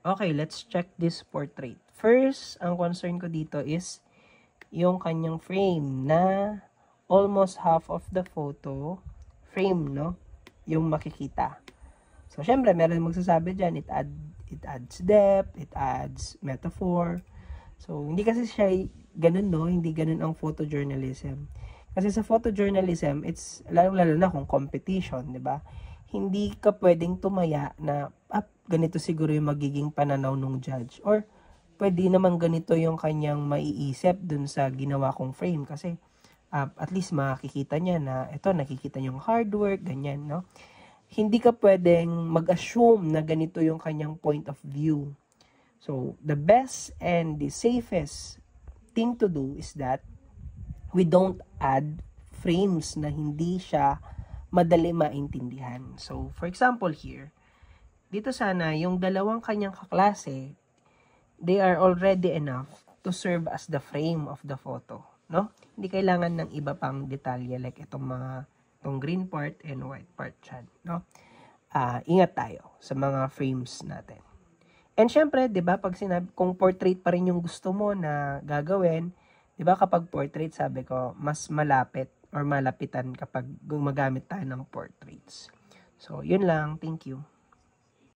Okay, let's check this portrait. First, ang concern ko dito is yung kanyang frame na almost half of the photo frame, no? Yung makikita. So, syempre, meron magsasabi dyan, it adds depth, it adds metaphor. So, hindi kasi siya ganun, no? Hindi ganun ang photojournalism. Kasi sa photojournalism, it's lalo na kung competition, di ba? Hindi ka pwedeng tumaya na, ganito siguro yung magiging pananaw ng judge. Or, pwede naman ganito yung kanyang maiisip dun sa ginawa kong frame. Kasi, at least makikita niya na, ito, nakikita niyo yung hard work, ganyan, no? Hindi ka pwedeng mag-assume na ganito yung kanyang point of view. So, the best and the safest thing to do is that we don't add frames na hindi siya madali maintindihan. So, for example here, dito sana yung dalawang kanyang kaklase, they are already enough to serve as the frame of the photo, no? Hindi kailangan ng iba pang detalye like itong green part and white part dyan, no? Ingat tayo sa mga frames natin. And syempre, 'di ba, pag sinabi kung portrait pa rin yung gusto mo na gagawin, 'di ba, kapag portrait, sabi ko, mas malapit or malapitan kapag gumagamit tayo ng portraits. So, yun lang. Thank you.